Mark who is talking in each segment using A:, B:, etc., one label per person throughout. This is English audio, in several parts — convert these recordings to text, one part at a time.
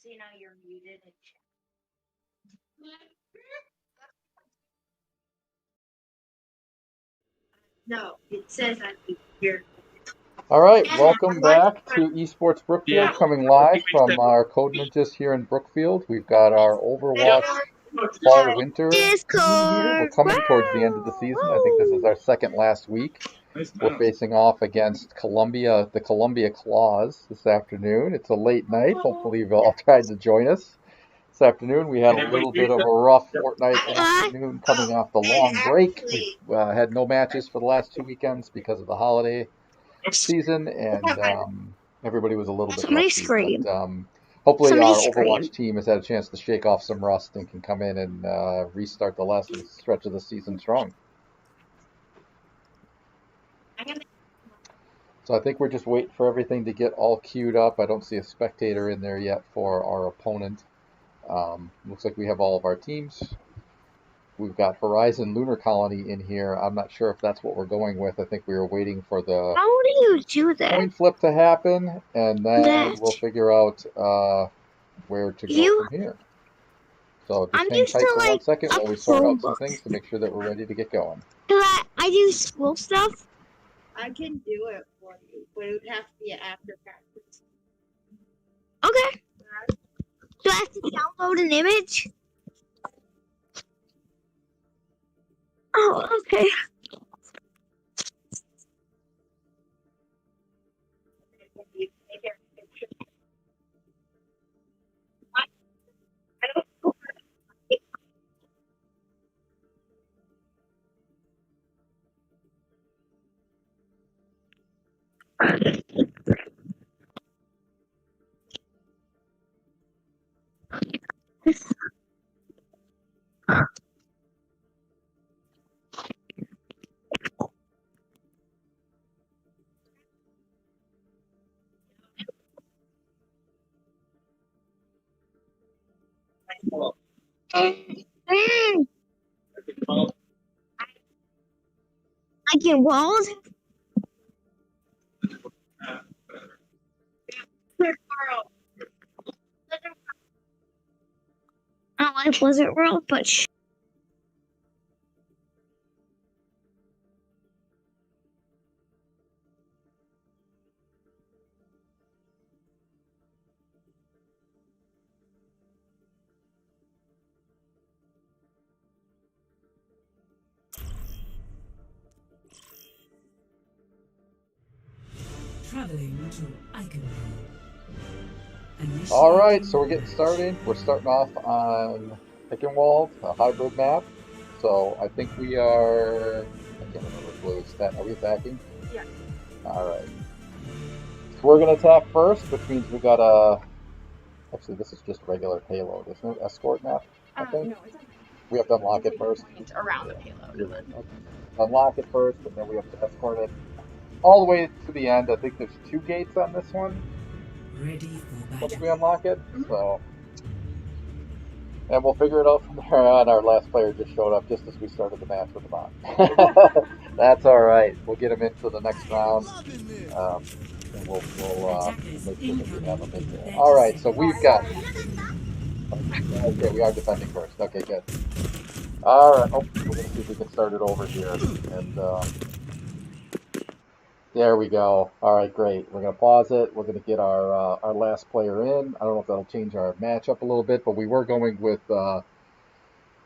A: See, now you're muted. No, it says I'm here.
B: All right, welcome back to Esports Brookfield, coming live from our Code Ninjas here in Brookfield. We've got our Overwatch Fall Winter season here. We're coming towards the end of the season. I think this is our second last week. We're facing off against Columbia, the Columbia Claws this afternoon. It's a late night. Hopefully you've all tried to join us. This afternoon we had a little bit of a rough Fortnite afternoon coming off the long break. We had no matches for the last 2 weekends because of the holiday season, and everybody was a little bit rusty. But hopefully our Overwatch team has had a chance to shake off some rust and can come in and restart the last stretch of the season strong. So I think we're just waiting for everything to get all queued up. I don't see a spectator in there yet for our opponent. Looks like we have all of our teams. We've got Horizon Lunar Colony in here. I'm not sure if that's what we're going with. I think we were waiting for the coin flip to happen, and then we'll figure out where to go from here. So just hang tight for 1 second while we sort out some things to make sure that we're ready to get going.
C: I do school stuff.
A: I can do it for you, but it would have to be after practice.
C: Okay. Do I have to download an image? Oh, okay. I get walls. I don't like Blizzard World, but
D: Traveling to Iconville.
B: All right, so we're getting started. We're starting off on Pickenwald, a hybrid map. So I think we are, I can't remember if Blue is are we attacking?
A: Yeah.
B: All right. So we're going to attack first, which means we got a, actually this is just regular payload, isn't it? Escort map, I think?
E: No, it's
B: We have to unlock it first.
E: around the payload.
B: You're right. Okay. Unlock it first, and then we have to escort it all the way to the end. I think there's 2 gates on this one.
D: Ready for battle.
B: Once we unlock it, so, and we'll figure it out from there on. Our last player just showed up just as we started the match with the bot. That's all right. We'll get him into the next round, and we'll make sure that we have him in there. All right, so we've got. Okay, we are defending first. Okay, good. All right. Oh, we're gonna see if we can start it over here, and. There we go. All right, great. We're going to pause it. We're going to get our last player in. I don't know if that'll change our matchup a little bit, but we were going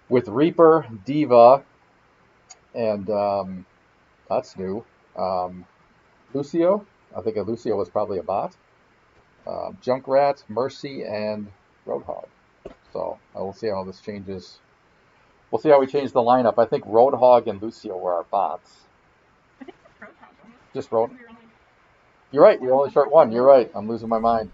B: with Reaper, Diva, and that's new. Lucio. I think Lucio was probably a bot. Junkrat, Mercy, and Roadhog. So we'll see how this changes. We'll see how we change the lineup. I think Roadhog and Lucio were our bots. Just Road. You're right. We only short one. You're right. I'm losing my mind.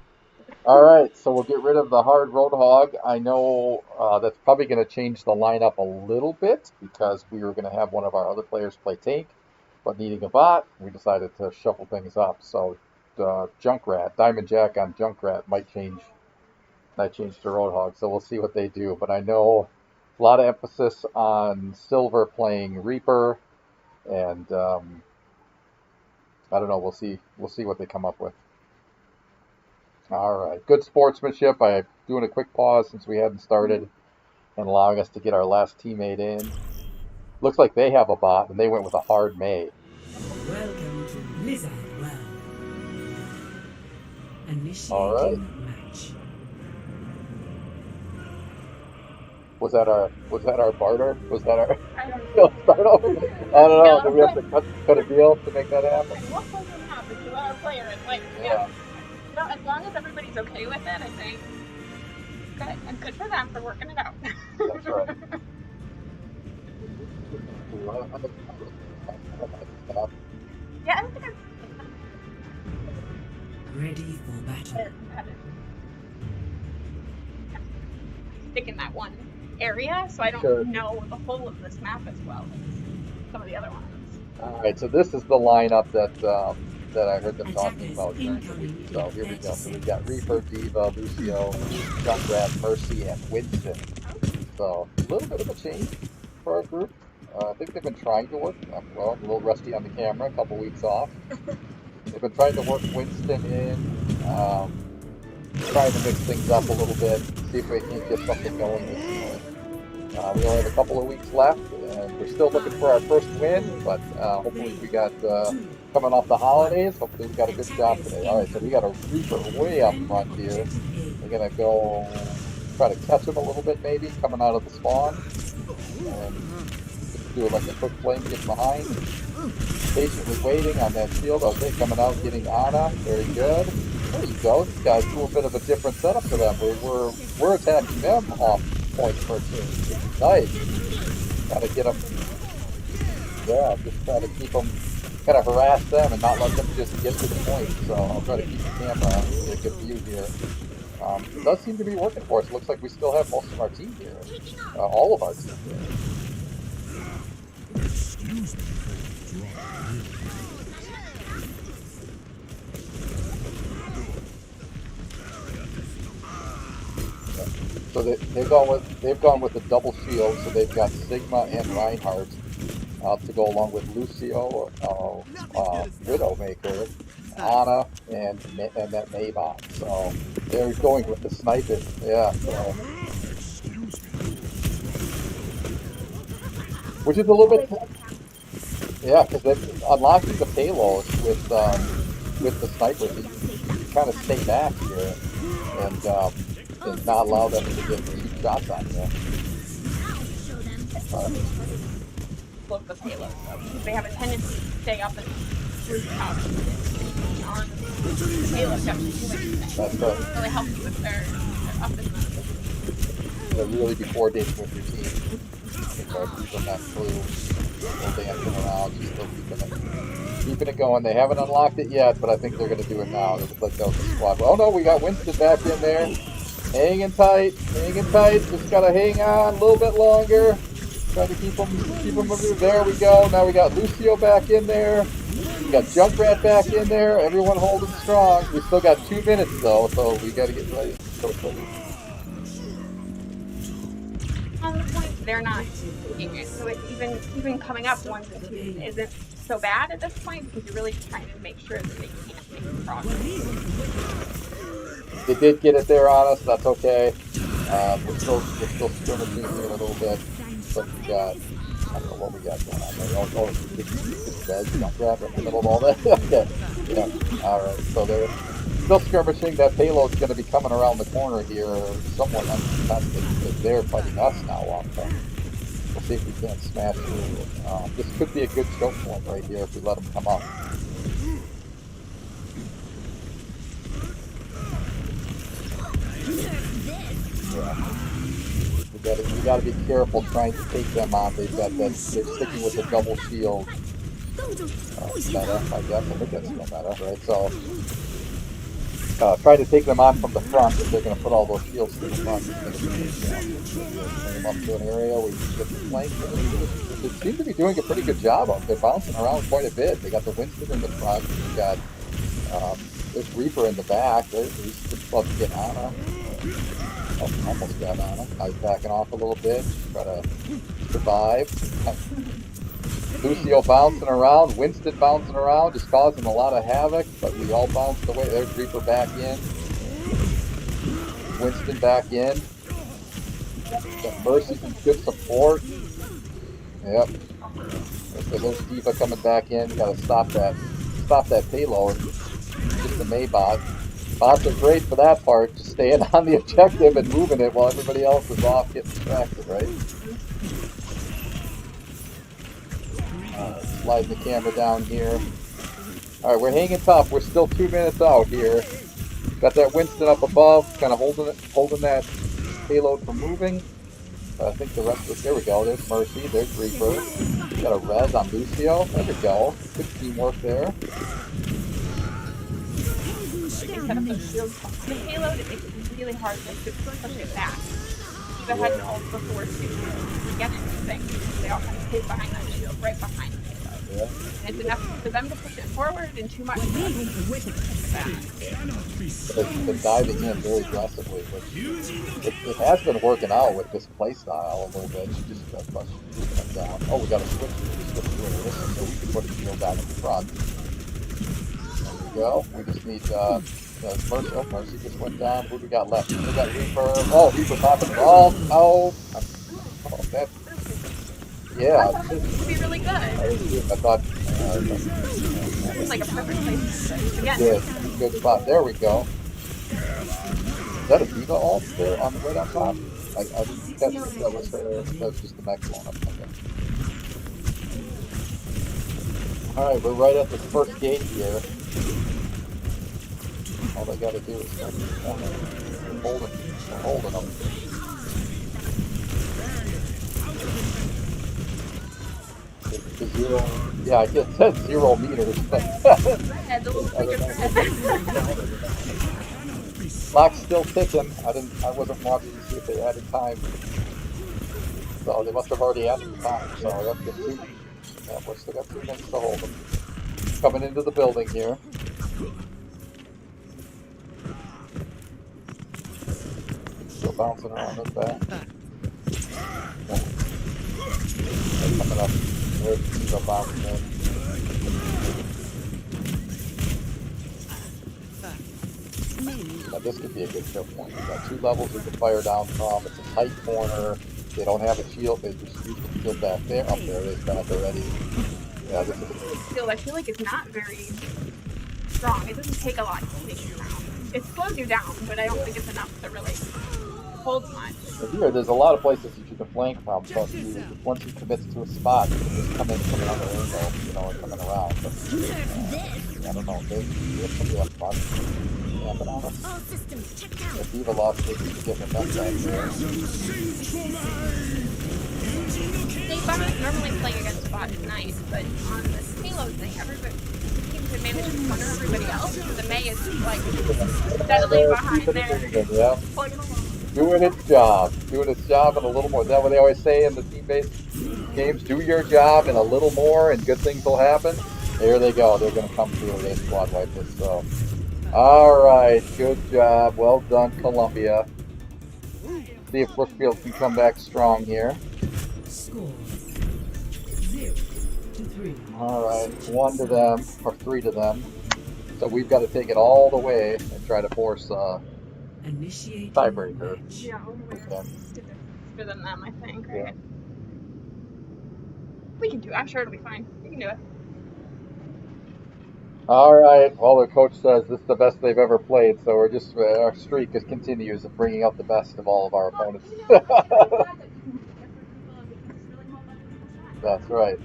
B: All right. So we'll get rid of the hard Roadhog. I know that's probably going to change the lineup a little bit because we were going to have one of our other players play tank, but needing a bot, we decided to shuffle things up. So Junkrat, Diamond Jack on Junkrat might change to Roadhog. So we'll see what they do. But I know a lot of emphasis on Silver playing Reaper, and I don't know. We'll see what they come up with. All right, good sportsmanship by doing a quick pause since we hadn't started and allowing us to get our last teammate in. Looks like they have a bot, and they went with a hard May.
D: Welcome to Lizard World. Initiating
B: All right.
D: match.
B: Was that our barter? Was that our
A: I don't
B: deal start over? I don't know.
A: No.
B: Did we have to cut a deal to make that happen?
A: What was going to happen to our player? It's like,
B: Yeah.
A: no, as long as everybody's okay with it, I think. Good. And good for them for working it out.
B: That's right.
A: Yeah, I don't think
D: Ready for battle.
A: stick in that one area, so I don't
B: Sure.
A: know the whole of this map as well as some of the other ones.
B: All right, so this is the lineup that I heard them talking
D: Attackers
B: about during the
D: incoming
B: week. So
D: in
B: here we go.
D: 30
B: So we've got Reaper, Diva, Lucio, Junkrat, Mercy, and Winston. So a little bit of a change for our group. I think they've been trying to work. Well, a little rusty on the camera, a couple weeks off. They've been trying to work Winston in, trying to mix things up a little bit, see if we can get something going this year. We only have a couple of weeks left, and we're still looking for our first win, but hopefully we got, coming off the holidays, hopefully we got a good job today. All right, so we got a Reaper way up front here. We're going to go try to catch him a little bit maybe, coming out of the spawn. And just do like a quick flame, get behind. Patiently waiting on that shield. Okay, coming out, getting Ana. Very good. There you go. These guys do a bit of a different setup to them. We're attacking them off point for a team. Nice. Gotta get them. Yeah, just try to keep them, kind of harass them and not let them just get to the point. So I'll try to keep the camera on, get a good view here. It does seem to be working for us. Looks like we still have most of our team here. All of our team here. So they've gone with the double shield. So they've got Sigma and Reinhardt to go along with Lucio, Widowmaker, Ana, and that Maybot. So they're going with the sniping. Yeah. So. Which is a little bit. Yeah, because they're unlocking the payload with the snipers. You kind of stay back here and not allow them to get cheap shots on you.
A: Look the payload though, because they have a tendency to stay up and rooftop on the payload to actually do anything.
B: That's right.
A: So they help you with their upness.
B: They're really be coordinating with your team. From that crew, still dancing around, just still keeping it going. They haven't unlocked it yet, but I think they're going to do it now. It looks like that was the squad. Oh no, we got Winston back in there. Hanging tight, just gotta hang on a little bit longer. Try to keep them moving. There we go. Now we got Lucio back in there. We got Junkrat back in there. Everyone holding strong. We still got 2 minutes though, so we gotta get ready.
A: On the point, they're not taking it. So it's even coming up once isn't so bad at this point because you're really trying to make sure that they can't make progress.
B: They did get it there on us. That's okay. We're still skirmishing here a little bit. But we got, I don't know what we got going on there. It's red. You don't grab it in the middle of all that. Okay. Yeah. All right. So they're still skirmishing. That payload's going to be coming around the corner here, somewhat uncontested because they're fighting us now long term. We'll see if we can't smash through. This could be a good choke point right here if we let them come up. Yeah. We gotta be careful trying to take them on. They're sticking with the double shield. Meta, I guess. I think that's still meta, right? So try to take them on from the front if they're gonna put all those shields to the front. Bring them up to an area where you can get the flank. They seem to be doing a pretty good job of it. They're bouncing around quite a bit. They got the Winston in the front. They got there's Reaper in the back. He's just about to get Ana. Oh, almost got on him. I was backing off a little bit, try to survive. Lucio bouncing around, Winston bouncing around, just causing a lot of havoc, but we all bounced away. There's Reaper back in. Winston back in. Got Mercy some good support. Yep. Okay, there's Diva coming back in. Gotta stop that payload. Just the Maybot. Bots are great for that part, just staying on the objective and moving it while everybody else is off getting distracted, right? Sliding the camera down here. Alright, we're hanging tough. We're still 2 minutes out here. Got that Winston up above, kind of holding that payload from moving. I think the rest of it, there we go. There's Mercy, there's Reaper. Got a res on Lucio. There we go. Good teamwork there.
A: They set up the shield behind the payload. It makes it really hard to push it back. Eva had an ult before too. To get anything, they all kind of hid behind that shield, right behind the payload.
B: Yeah.
A: And it's enough for them to push it forward and too much for us to push it back.
B: It's been diving in very aggressively, which it has been working out with this playstyle a little bit. She just got pushed down. Oh, we got to switch to it so we can put a shield down in front. There we go. We just need Mercy just went down. Who do we got left? We got Reaper. Oh, Reaper popping it all. Oh, that. Yeah.
A: I thought it would be really good.
B: I thought.
A: It's like a perfect place to get.
B: Good spot. There we go. Is that a Diva ult there on right on top? I didn't catch it. That was just the next one. I'm thinking. Alright, we're right at the first gate here. All they gotta do is holding them. The zero, yeah, it said 0 meters, but clock's still ticking. I wasn't watching to see if they added time. So they must have already added the time. So we have to get 2. Yeah, we've still got 2 minutes to hold them. Coming into the building here. Still bouncing around this back. They're coming up. There's Diva bouncing in. Now this could be a good kill point. We've got 2 levels we can fire down from. It's a tight corner. They don't have a shield. They just use the shield back there. Up there it is back already. Yeah, this is
A: I feel like it's not very strong. It doesn't take a lot to take you down. It slows you down, but I don't think it's enough to really hold much.
B: Here, there's a lot of places that you can flank from, but once you commit to a spot, you can just come in from another angle, and coming around. But, I don't know, they have somebody up front camping on us. If Diva lost, they could get the best back there.
A: Bot normally playing against bot is nice, but on this payload thing, everybody seems to manage to corner everybody else. The May is just like steadily behind there.
B: Yeah. Doing its job and a little more. Is that what they always say in the team-based games? Do your job and a little more and good things will happen. There they go. They're going to come through. They squad wipe this. So, all right. Good job. Well done, Columbia. See if Brookfield can come back strong here.
D: Score 0-3.
B: All right. 1 to them or 3 to them. So we've got to take it all the way and try to force
D: Initiate
B: tiebreaker.
A: Yeah, better than them, I think. Right?
B: Yeah.
A: We can do it. I'm sure it'll be fine. We can do it.
B: All right. Well, the coach says this is the best they've ever played, so we're just our streak continues of bringing out the best of all of our opponents. That's right.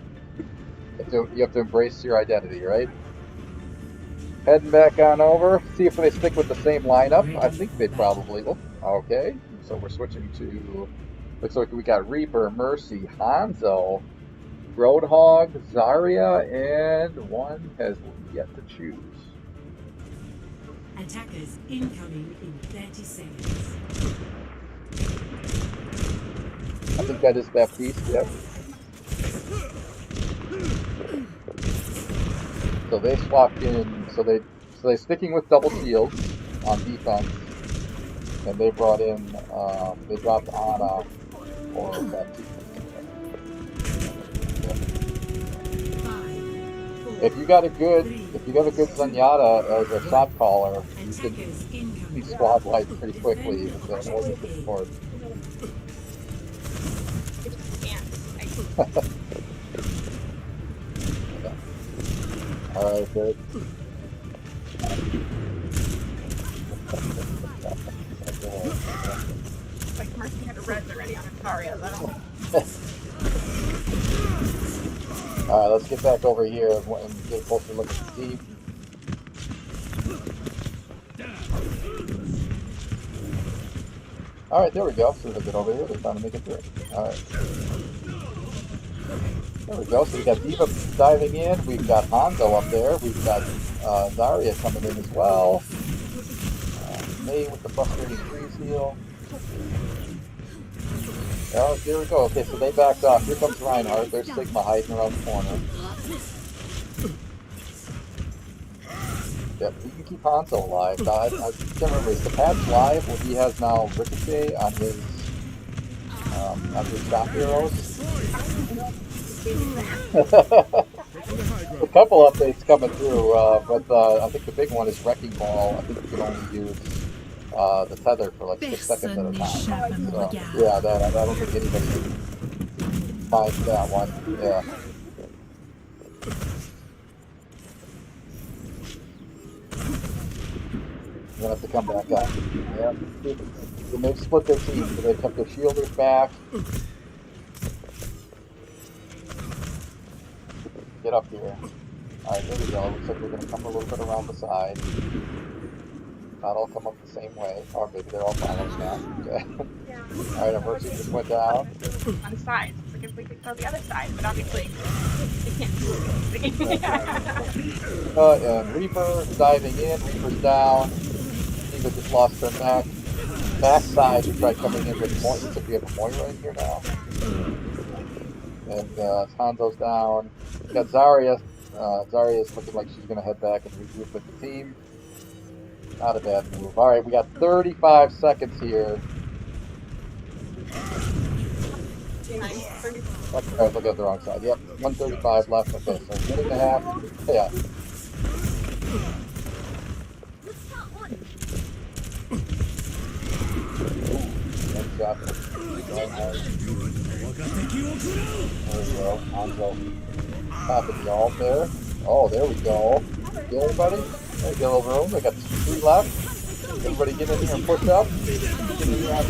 B: You have to embrace your identity, right? Heading back on over. See if they stick with the same lineup. I think they probably will. Okay. So we're switching to. Looks like we got Reaper, Mercy, Hanzo, Roadhog, Zarya, and one has yet to choose.
D: Attackers incoming in 30 seconds.
B: I think that is Baptiste, yep. So they swapped in, so they're sticking with double shield on defense, and they brought in, they dropped Ana or Baptiste. If you got a good Zenyatta as a shot caller, you can these squad wipes pretty quickly
D: Defend
B: with the order
D: objective A.
B: support.
A: I just can't.
B: Alright, good.
A: Like Mercy had a res already on Ataria.
B: Alright, let's get back over here and get a closer look at the team. Alright, there we go. So they get over here, they're trying to make it through. Alright. There we go. So we got Diva diving in. We've got Hanzo up there. We've got Zarya coming in as well. May with the frustrating freeze heal. Oh, here we go. Okay, so they backed off. Here comes Reinhardt. There's Sigma hiding around the corner. Yep, we can keep Hanzo alive. I can't remember. Is the patch live where he has now Ricochet on his shot heroes? A couple updates coming through, but I think the big one is Wrecking Ball. I think you can only use the tether for like 6 seconds at a time. So, yeah, I don't think anybody finds that one. Yeah. You're gonna have to come back up. Yeah. And they've split their team, so they kept their shielders back. Get up here. Alright, there we go. Looks like we're gonna come a little bit around the side. Not all come up the same way. Or maybe they're all following now. Okay. Alright, our Mercy just went down.
A: On sides. Like if we could go the other side, but obviously we can't do anything.
B: And Reaper diving in. Reaper's down. Diva just lost her mech. Backside, we tried coming in with Moira. Looks like we have a Moira in here now. And Hanzo's down. We got Zarya. Zarya's looking like she's going to head back and regroup with the team. Not a bad move. Alright, we got 35 seconds here. Okay, I was looking at the wrong side. Yep, 135 left. Okay, so 1.5. Yeah. Nice shot. There we go. Hanzo. Top of the ult there. Oh, there we go. Get everybody. There's a little room. We got 3 left. Everybody get in here and push up. Get in here.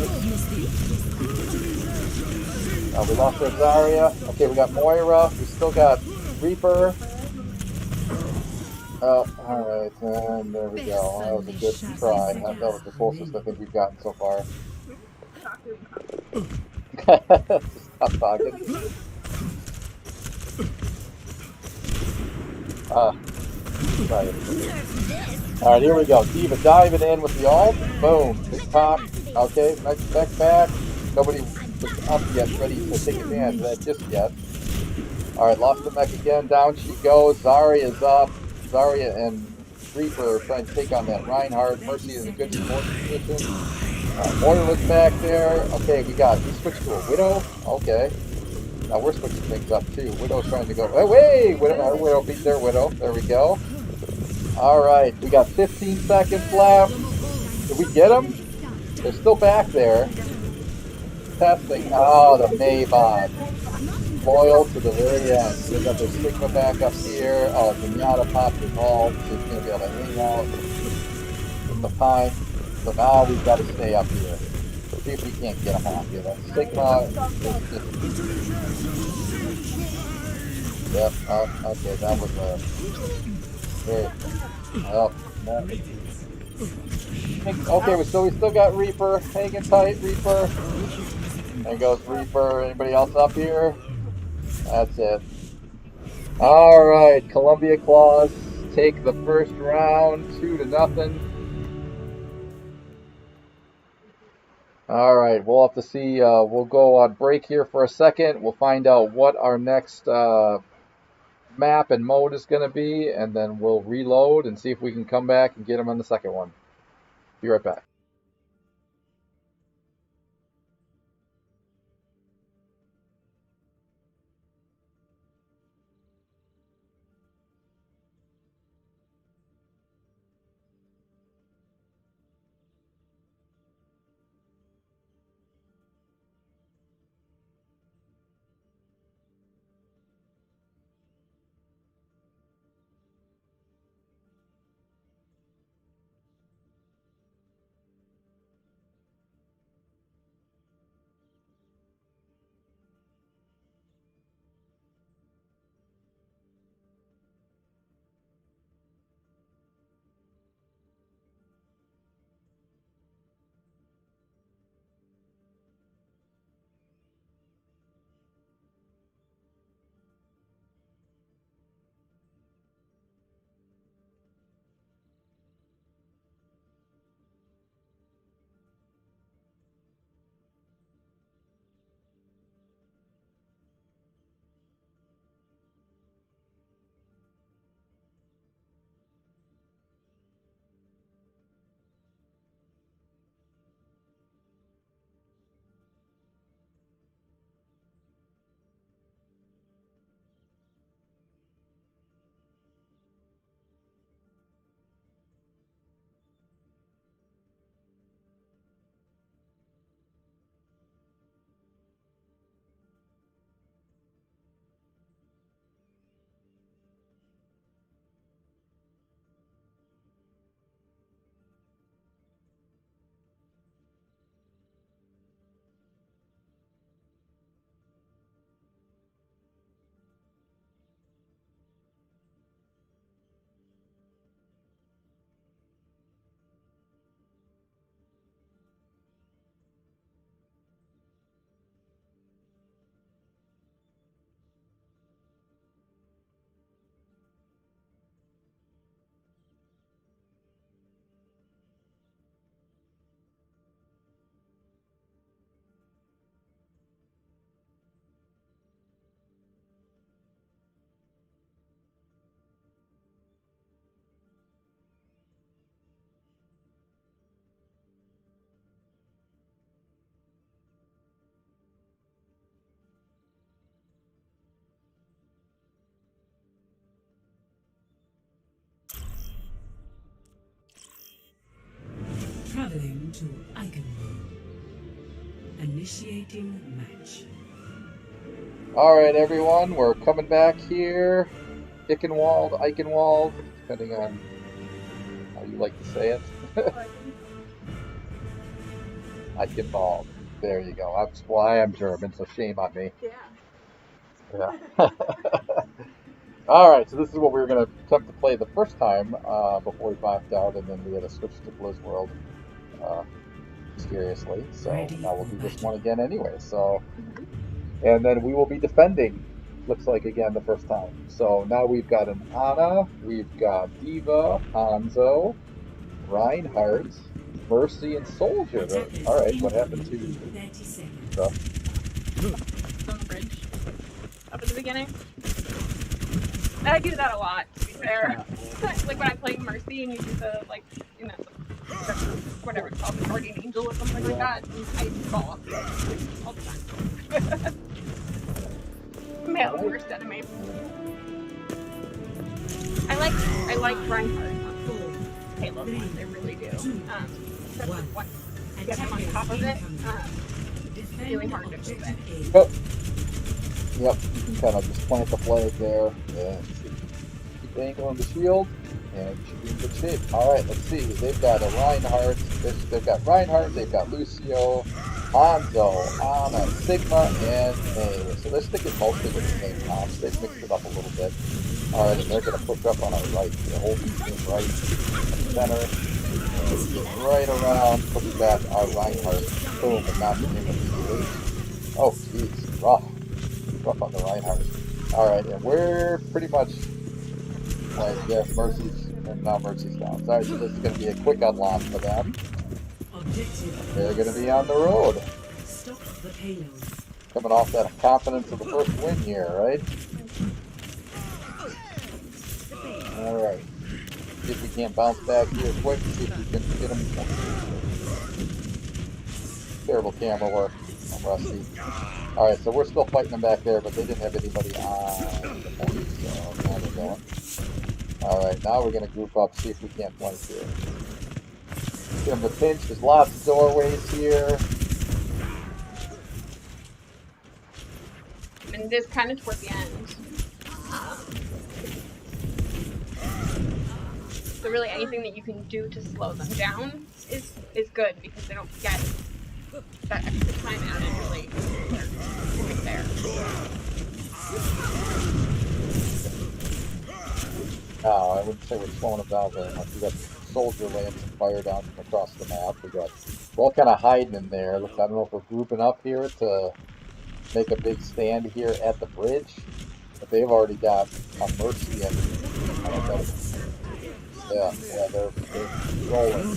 B: We lost our Zarya. Okay, we got Moira. We still got Reaper. Alright, and there we go. That was a good try. That was the closest I think we've gotten so far. Stop talking. Alright, here we go. Diva diving in with the ult. Boom. Big pop. Okay, next back. Nobody was up yet, ready to take advantage of that just yet. Alright, lost the mech again. Down she goes. Zarya is up. Zarya and Reaper are trying to take on that Reinhardt. Mercy is in a good support position. Moira's back there. Okay, we switched to a Widow. Okay. Now we're switching things up too. Widow's trying to go. Oh, wait! Our Widow beat their Widow. There we go. Alright, we got 15 seconds left. Did we get them? They're still back there. Testing. Oh, the Maybot. Loyal to the very end. They got their Sigma back up here. Oh, Zenyatta popped his ult. She's going to be able to hang out with the Pine. So now we've got to stay up here. See if we can't get them off here. That Sigma is just... Yep, okay, that was a... Okay, we still got Reaper. Hanging tight, Reaper. There goes Reaper. Anybody else up here? That's it. Alright, Columbia Claws take the first round, 2-0. Alright, we'll have to see. We'll go on break here for a second. We'll find out what our next map and mode is going to be, and then we'll reload and see if we can come back and get them on the second one. Be right back.
D: Traveling to Eichenwald. Initiating match.
B: All right, everyone, we're coming back here. Eichenwald, depending on how you like to say it. Eichenwald. There you go. Well, I am German, so shame on me. Yeah. All right, so this is what we were going to attempt to play the first time before we backed out, and then we had to switch to Blizz World mysteriously. So now we'll do this one again anyway. So, and then we will be defending. Looks like again the first time. So now we've got an Ana, we've got Diva, Hanzo, Reinhardt, Mercy, and Soldier. All right, what happened to Diva?
A: On the bridge. Up at the beginning. I do that a lot, to be fair. Like when I'm playing Mercy and you do the, like, you know, whatever it's called, the guardian angel or something like that, and I fall off the edge all the time. Male worst enemy. I like Reinhardt on the Halo one, I really do. Especially once you get him on top of it, it's really hard to move it.
B: Oh. Yep, you can kind of just plant the flag there and keep angling the shield, and you should be in good shape. All right, let's see. They've got a Reinhardt. They've got Reinhardt. They've got Lucio, Hanzo, Ana, Sigma, and May. So they're sticking mostly with the same comps. They've mixed it up a little bit. All right, and they're going to push up on our right. They're holding team right, center, right around, push back our Reinhardt. Boom, and knocking him immediately. Oh, jeez, rough. Rough on the Reinhardt. Alright, and we're pretty much like, yeah, Mercy's, and now Mercy's down. Sorry, so this is going to be a quick unlock for them. They're going to be on the road. Coming off that confidence of the first win here, right? Alright. See if we can't bounce back here quick. See if we can get them. Terrible camera work. I'm rusty. Alright, so we're still fighting them back there, but they didn't have anybody on the point, so now they're going. Alright, now we're going to group up, see if we can't flank here. Give them the pinch, there's lots of doorways here.
A: And this kind of toward the end. So really anything that you can do to slow them down is good, because they don't get that extra time added really there.
B: No, I wouldn't say we're slowing them down very much. We got Soldier laying some fire down from across the map. We got, we're all kind of hiding in there. Look, I don't know if we're grouping up here to make a big stand here at the bridge, but they've already got a Mercy and yeah, they're rolling.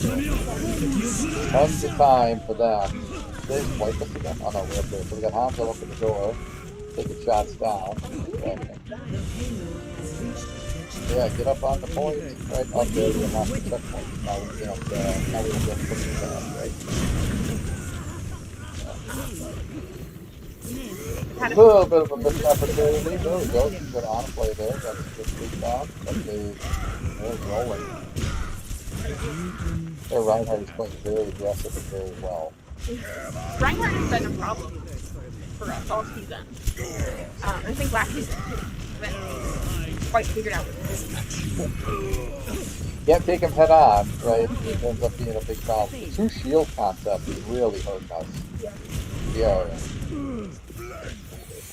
B: Tons of time for them. Did they just wipe us again? Oh no, we're up there. So we got Hanzo up at the door, taking shots down. Yeah, get up on the point, right up there. We unlock the checkpoint. Now we can't push it down, right? A little bit of a missed opportunity. There we go. Some good on play there. Got some good sleep down, but they're rolling. Their Reinhardt is playing very aggressive and very well.
A: Reinhardt has been a problem for us all season. I think last season too. I haven't quite figured out what to do.
B: Can't take him head on, right? It ends up being a big problem. The two shield concept is really hurting us. Yeah.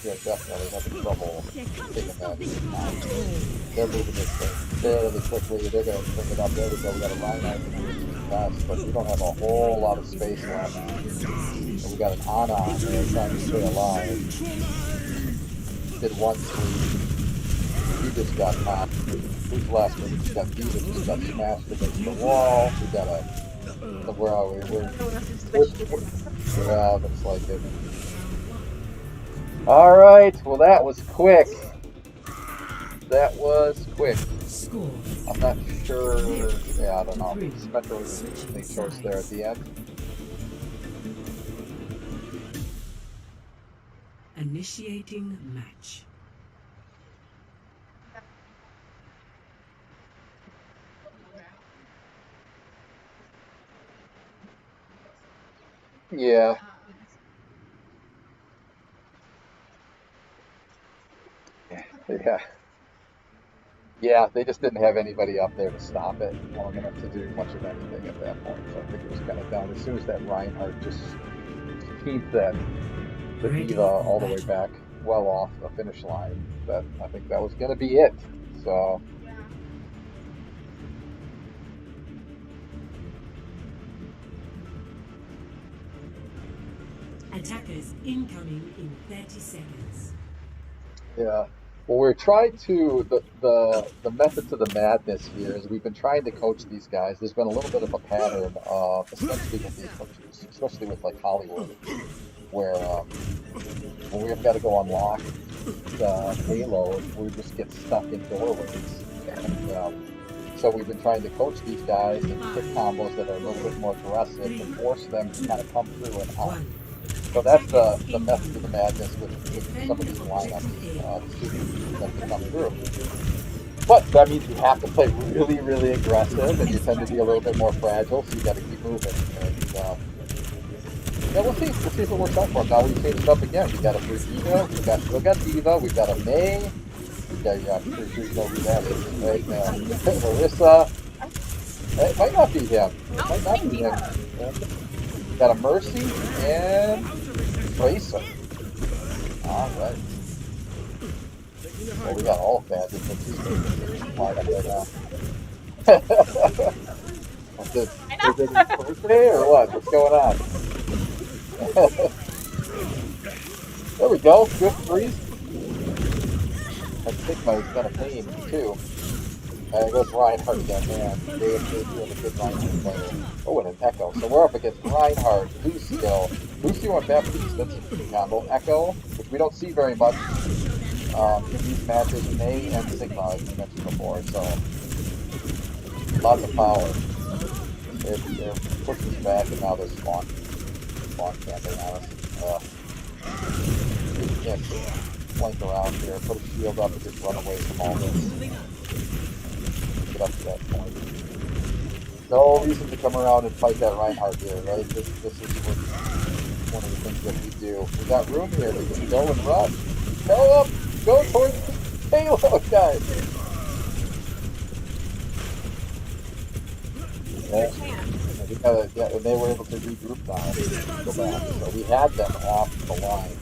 B: They're definitely having trouble taking that. They're moving this thing fairly quickly. They're going to bring it up. There we go. We got a Reinhardt fast, but we don't have a whole lot of space left. And we got an Ana on there trying to stay alive. Did one sweep. He just got knocked. Who's last one? Just got Diva just got smashed against the wall. We got a. Where are we? Yeah, looks like it. Alright, well that was quick. That was quick. I'm not sure. Yeah, I don't know. Spectre was an interesting choice there at the end.
D: Initiating match.
B: Yeah, yeah, yeah. They just didn't have anybody up there to stop it long enough to do much of anything at that point. So I think it was kind of done. As soon as that Reinhardt just teamed that the
D: Ready
B: Diva
D: for
B: all the way
D: battle.
B: back, well off the finish line, that I think that was going to be it. So
A: Yeah.
D: Attackers incoming in 30 seconds.
B: yeah. Well, we're trying to the method to the madness here is we've been trying to coach these guys. There's been a little bit of a pattern of, especially with these coaches, especially with like Hollywood, where when we've got to go unlock the payload, we just get stuck in doorways, and so we've been trying to coach these guys and pick combos that are a little bit more aggressive to force them to kind of come through and out.
D: One.
B: So that's
D: Attackers
B: the method of the
D: incoming.
B: madness with some of these
D: Defend
B: lineups
D: objective A.
B: to see if we can get them to come through. But that means you have to play really, really aggressive, and you tend to be a little bit more fragile, so you got to keep moving. And yeah, we'll see. We'll see if it works out for them. Now we changed it up again. We got a free Diva. We got still got Diva. We've got a May. Yeah, pretty sure you know who that is, right? Marissa. It might not be him. It might not be him. Got a Mercy and Tracer. All right. Well, we got all badges. Let's see what's line up right now. Is it
A: I know.
B: his birthday or what? What's going on? There we go. Good freeze. I think he's got a name too. There goes Reinhardt again, man. They're doing a good Reinhardt player. Oh, and an Echo. So we're up against Reinhardt, Lucio. Lucio and Baptiste, that's a good combo. Echo, which we don't see very much in these matches. May and Sigma, as you mentioned before. So lots of power. They're pushing us back, and now they're spawn camping on us. We can't flank around here. Put a shield up and just run away from all this. Get up to that point. No reason to come around and fight that Reinhardt here, right? This is one of the things that we do. We got room here to just go and run. Go up! Go towards the payload, guys! Yeah, and they were able to regroup now and go back. So we had them off the line.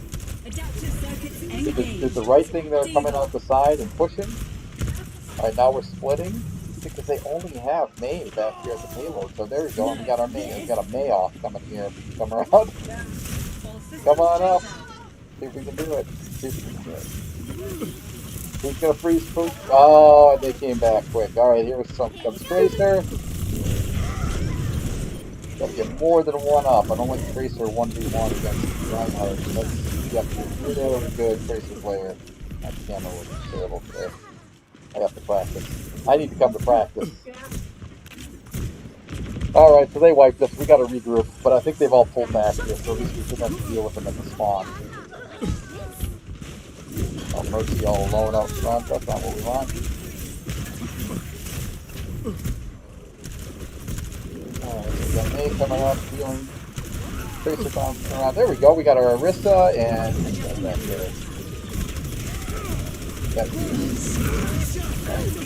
B: Did the right thing there coming off the side and pushing? Alright, now we're splitting because they only have May back here at the payload. So there we go. And we got our May. We got a May off coming here. If we can come around. Come on up. See if we can do it. See if we can do it. Who's gonna freeze poop? Oh, they came back quick. Alright, here comes Tracer. Gotta get more than one up. I don't like Tracer 1v1 against Reinhardt. You have to be really good Tracer player. My camera was terrible today. I have to practice. I need to come to practice. Alright, so they wiped us. We gotta regroup. But I think they've all pulled back here, so at least we shouldn't have to deal with them at the spawn. Oh, Mercy all alone out front. That's not what we want. Alright, so we got May coming up, healing. Tracer bouncing around. There we go. We got our Arista and back there. Got you.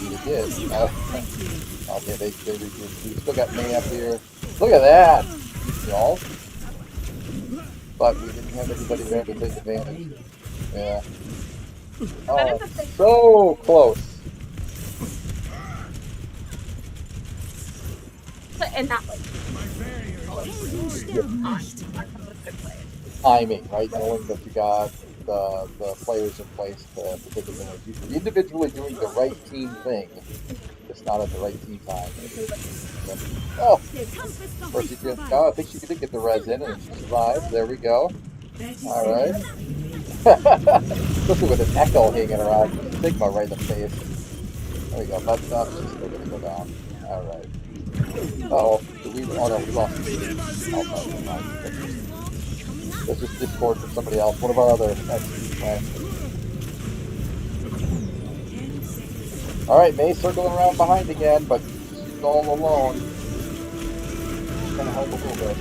B: We did. Okay, they regrouped. We still got May up here. Look at that, y'all. But we didn't have anybody there to take advantage. Yeah. Oh, so close.
A: And not like
B: Timing, right? Knowing that you got the players in place to take advantage. You're individually doing the right team thing, just not at the right team time. Oh, first you did. Oh, I think she did get the res in and she survived. There we go. All right. Especially with an Echo hanging around, Sigma right in the face. There we go. But she's still gonna go down. All right. Oh no, we lost. Let's just discord from somebody else. One of our other exes, right? Alright, May circling around behind again, but she's all alone. She's gonna help a little bit.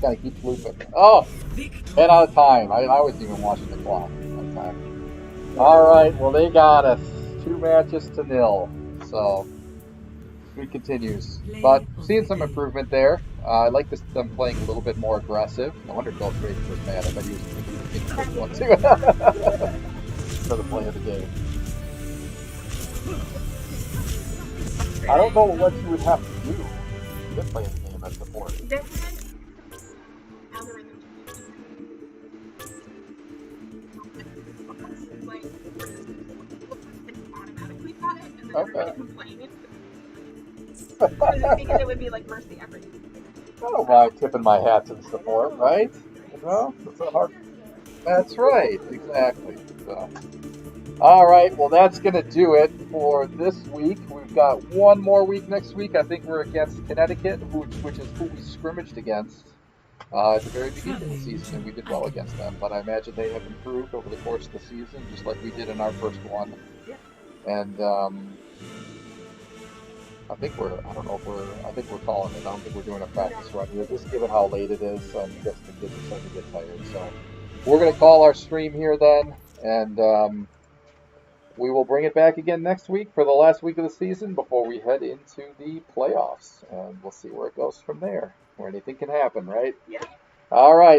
B: Kind of keeps looping. Oh, and out of time. I wasn't even watching the clock that time. All right, well, they got us 2-0. So it continues. But seeing some improvement there. I like them playing a little bit more aggressive. No wonder Coach Raven was mad. I bet he was thinking the first one too. For the play of the game. I don't know what you would have to do to play the game as support. Okay.
A: Because it would be like mercy every.
B: I don't mind tipping my hat to the support, right? You know, it's a hard. That's right, exactly. So. All right, well, that's going to do it for this week. We've got one more week next week. I think we're against Connecticut, which is who we scrimmaged against at the very beginning of the season, and we did well against them. But I imagine they have improved over the course of the season, just like we did in our first one. And I think we're calling it. I don't think we're doing a practice run here, just given how late it is. I guess the kids are starting to get tired. So we're going to call our stream here then, and we will bring it back again next week for the last week of the season before we head into the playoffs. And we'll see where it goes from there, where anything can happen, right?
A: Yeah.
B: All right.